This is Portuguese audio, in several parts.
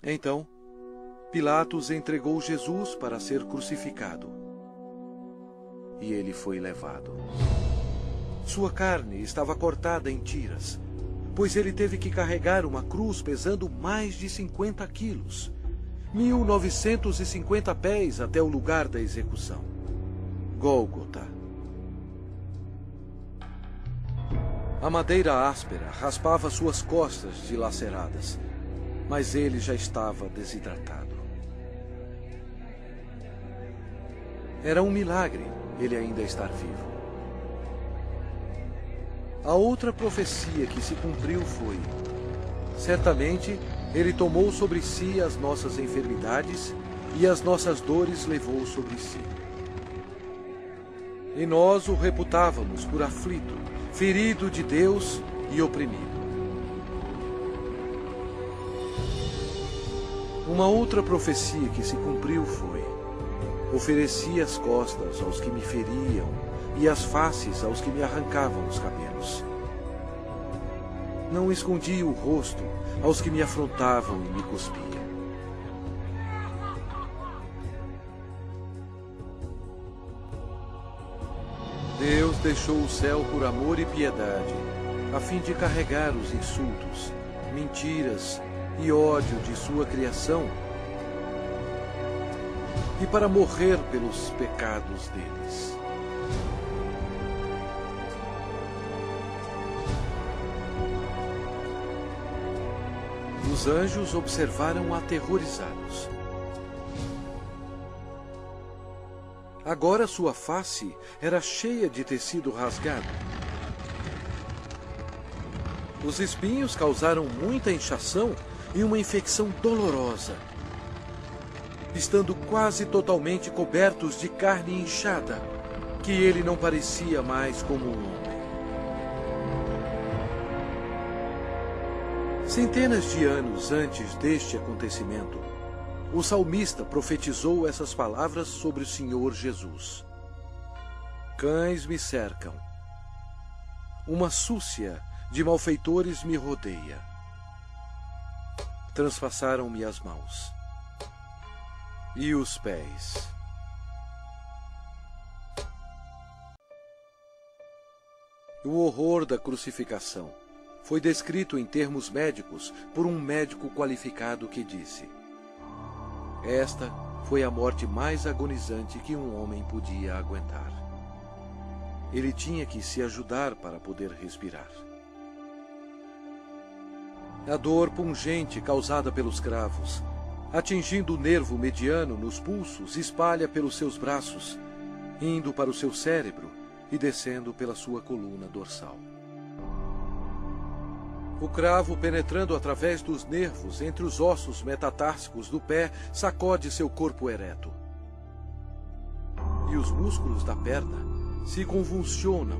Então, Pilatos entregou Jesus para ser crucificado. E ele foi levado. Sua carne estava cortada em tiras, pois ele teve que carregar uma cruz pesando mais de 50 quilos, 1.950 pés até o lugar da execução, Gólgota. A madeira áspera raspava suas costas dilaceradas, mas ele já estava desidratado. Era um milagre ele ainda estar vivo. A outra profecia que se cumpriu foi: certamente ele tomou sobre si as nossas enfermidades e as nossas dores levou sobre si. E nós o reputávamos por aflito, ferido de Deus e oprimido. Uma outra profecia que se cumpriu foi: ofereci as costas aos que me feriam e as faces aos que me arrancavam os cabelos. Não escondi o rosto aos que me afrontavam e me cuspiam. Deus deixou o céu por amor e piedade, a fim de carregar os insultos, mentiras e ódio de sua criação, e para morrer pelos pecados deles. Os anjos observaram aterrorizados. Agora sua face era cheia de tecido rasgado. Os espinhos causaram muita inchação e uma infecção dolorosa, estando quase totalmente cobertos de carne inchada, que ele não parecia mais como um homem. Centenas de anos antes deste acontecimento, o salmista profetizou essas palavras sobre o Senhor Jesus. Cães me cercam. Uma súcia de malfeitores me rodeia. Transpassaram-me as mãos e os pés. O horror da crucificação foi descrito em termos médicos por um médico qualificado que disse: esta foi a morte mais agonizante que um homem podia aguentar. Ele tinha que se ajudar para poder respirar. A dor pungente causada pelos cravos, atingindo o nervo mediano nos pulsos, espalha pelos seus braços, indo para o seu cérebro e descendo pela sua coluna dorsal. O cravo, penetrando através dos nervos entre os ossos metatársicos do pé, sacode seu corpo ereto. E os músculos da perna se convulsionam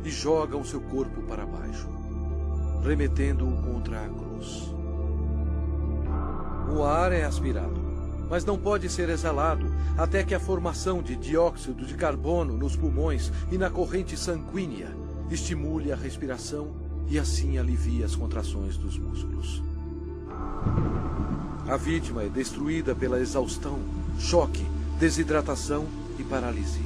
e jogam seu corpo para baixo, remetendo-o contra a cruz. O ar é aspirado, mas não pode ser exalado até que a formação de dióxido de carbono nos pulmões e na corrente sanguínea estimule a respiração e assim alivia as contrações dos músculos. A vítima é destruída pela exaustão, choque, desidratação e paralisia.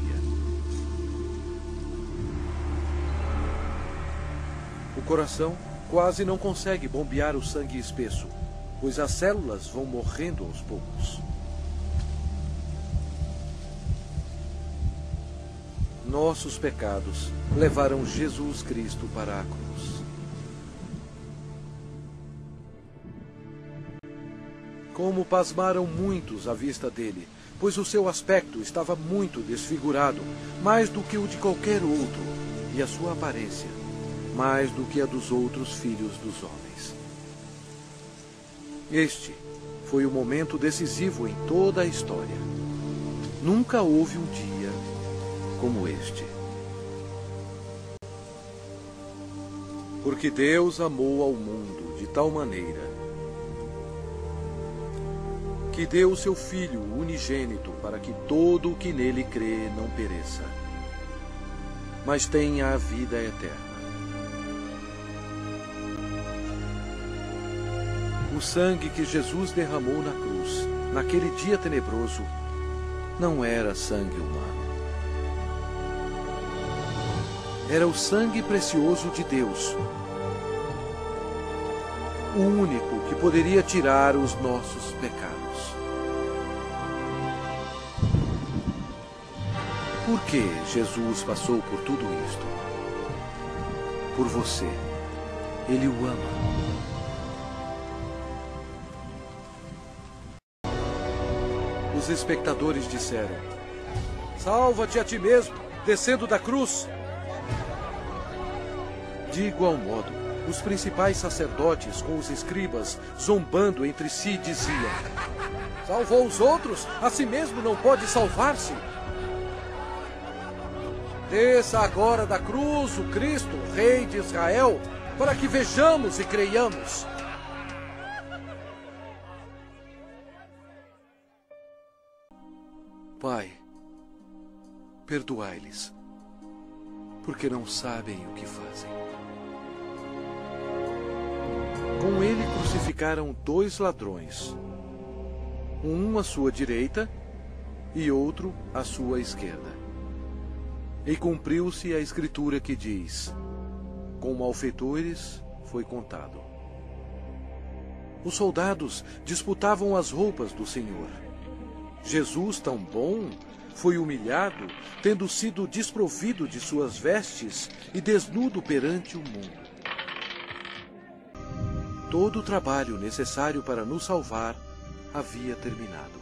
O coração quase não consegue bombear o sangue espesso, pois as células vão morrendo aos poucos. Nossos pecados levaram Jesus Cristo para a cruz. Como pasmaram muitos à vista dele, pois o seu aspecto estava muito desfigurado, mais do que o de qualquer outro, e a sua aparência, mais do que a dos outros filhos dos homens. Este foi o momento decisivo em toda a história. Nunca houve um dia como este. Porque Deus amou ao mundo de tal maneira que deu o seu Filho unigênito para que todo o que nele crê não pereça, mas tenha a vida eterna. O sangue que Jesus derramou na cruz, naquele dia tenebroso, não era sangue humano. Era o sangue precioso de Deus, o único que poderia tirar os nossos pecados. Por que Jesus passou por tudo isto? Por você. Ele o ama. Os espectadores disseram: salva-te a ti mesmo, descendo da cruz. De igual modo, os principais sacerdotes com os escribas, zombando entre si, diziam: salvou os outros, a si mesmo não pode salvar-se. Desça agora da cruz o Cristo, Rei de Israel, para que vejamos e creiamos. Pai, perdoai-lhes, porque não sabem o que fazem. Com ele crucificaram 2 ladrões, um à sua direita e outro à sua esquerda. E cumpriu-se a escritura que diz: com malfeitores foi contado. Os soldados disputavam as roupas do Senhor. Jesus, tão bom, foi humilhado, tendo sido desprovido de suas vestes e desnudo perante o mundo. Todo o trabalho necessário para nos salvar havia terminado.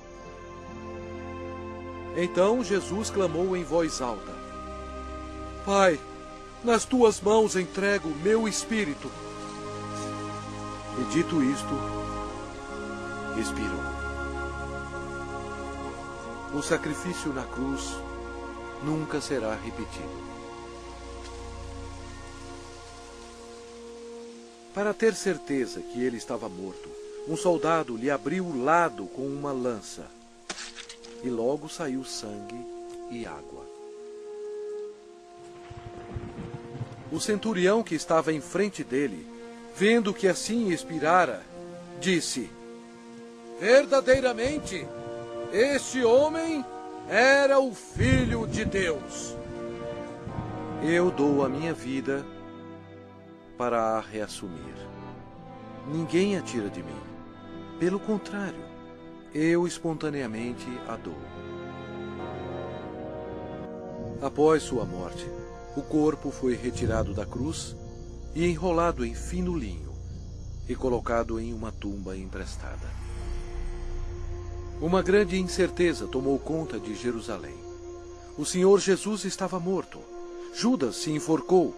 Então Jesus clamou em voz alta: Pai, nas tuas mãos entrego meu espírito. E dito isto, expirou. O sacrifício na cruz nunca será repetido. Para ter certeza que ele estava morto, um soldado lhe abriu o lado com uma lança, e logo saiu sangue e água. O centurião que estava em frente dele, vendo que assim expirara, disse: verdadeiramente, este homem era o Filho de Deus. Eu dou a minha vida para a reassumir. Ninguém a tira de mim. Pelo contrário, eu espontaneamente a dou. Após sua morte, o corpo foi retirado da cruz e enrolado em fino linho e colocado em uma tumba emprestada. Uma grande incerteza tomou conta de Jerusalém. O Senhor Jesus estava morto. Judas se enforcou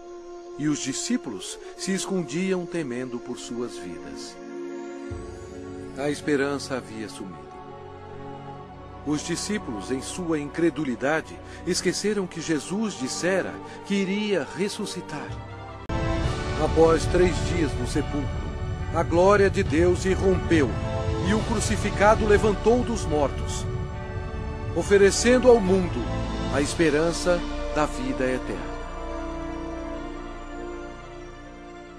e os discípulos se escondiam temendo por suas vidas. A esperança havia sumido. Os discípulos, em sua incredulidade, esqueceram que Jesus dissera que iria ressuscitar. Após 3 dias no sepulcro, a glória de Deus irrompeu e o crucificado levantou dos mortos, oferecendo ao mundo a esperança da vida eterna.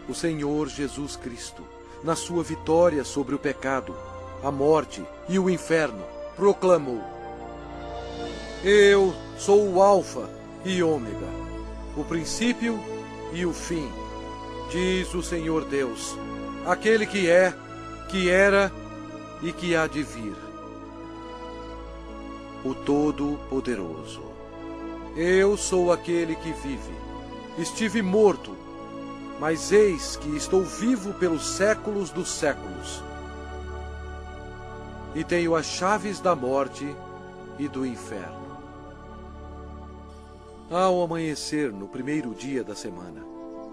O Senhor Jesus Cristo, na sua vitória sobre o pecado, a morte e o inferno, proclamou: eu sou o Alfa e Ômega, o princípio e o fim, diz o Senhor Deus, aquele que é, que era e que há de vir, o Todo-Poderoso. Eu sou aquele que vive. Estive morto, mas eis que estou vivo pelos séculos dos séculos. E tenho as chaves da morte e do inferno. Ao amanhecer, no primeiro dia da semana,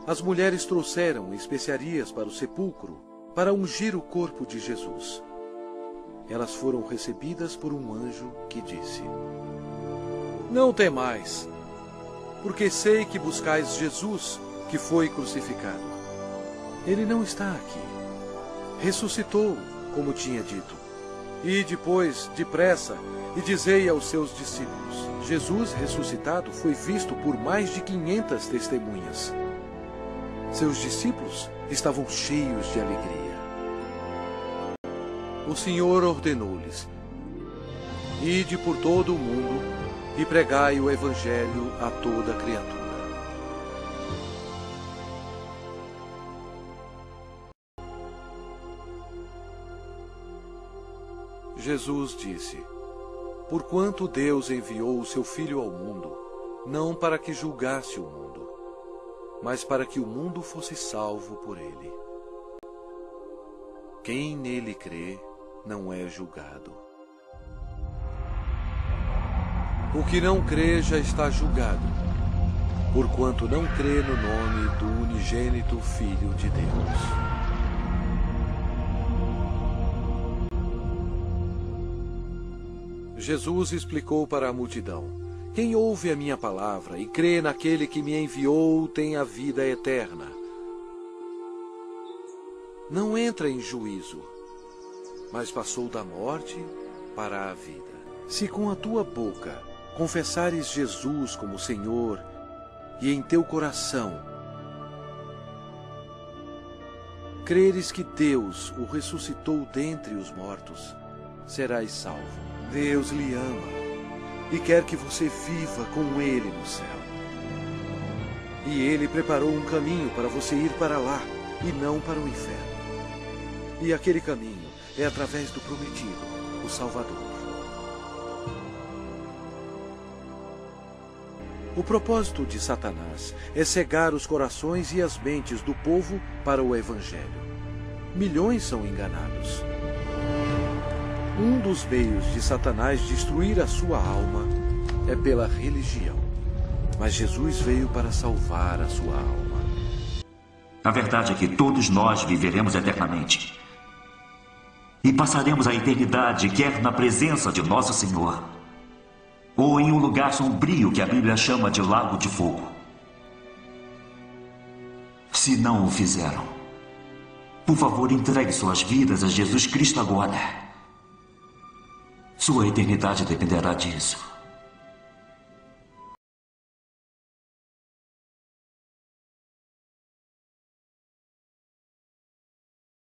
as mulheres trouxeram especiarias para o sepulcro para ungir o corpo de Jesus. Elas foram recebidas por um anjo que disse: não temais, porque sei que buscais Jesus, que foi crucificado. Ele não está aqui. Ressuscitou, como tinha dito. E depois, depressa, e dizei aos seus discípulos: Jesus ressuscitado foi visto por mais de 500 testemunhas. Seus discípulos estavam cheios de alegria. O Senhor ordenou-lhes: ide por todo o mundo e pregai o Evangelho a toda criatura. Jesus disse: porquanto Deus enviou o seu Filho ao mundo, não para que julgasse o mundo, mas para que o mundo fosse salvo por ele. Quem nele crê não é julgado. O que não crê já está julgado, porquanto não crê no nome do unigênito Filho de Deus. Jesus explicou para a multidão: quem ouve a minha palavra e crê naquele que me enviou tem a vida eterna. Não entra em juízo, mas passou da morte para a vida. Se com a tua boca confessares Jesus como Senhor e em teu coração creres que Deus o ressuscitou dentre os mortos, serás salvo. Deus lhe ama e quer que você viva com Ele no céu. E Ele preparou um caminho para você ir para lá e não para o inferno. E aquele caminho é através do prometido, o Salvador. O propósito de Satanás é cegar os corações e as mentes do povo para o Evangelho. Milhões são enganados. Um dos meios de Satanás destruir a sua alma é pela religião. Mas Jesus veio para salvar a sua alma. A verdade é que todos nós viveremos eternamente. E passaremos a eternidade quer na presença de Nosso Senhor, ou em um lugar sombrio que a Bíblia chama de lago de fogo. Se não o fizeram, por favor, entregue suas vidas a Jesus Cristo agora. Sua eternidade dependerá disso.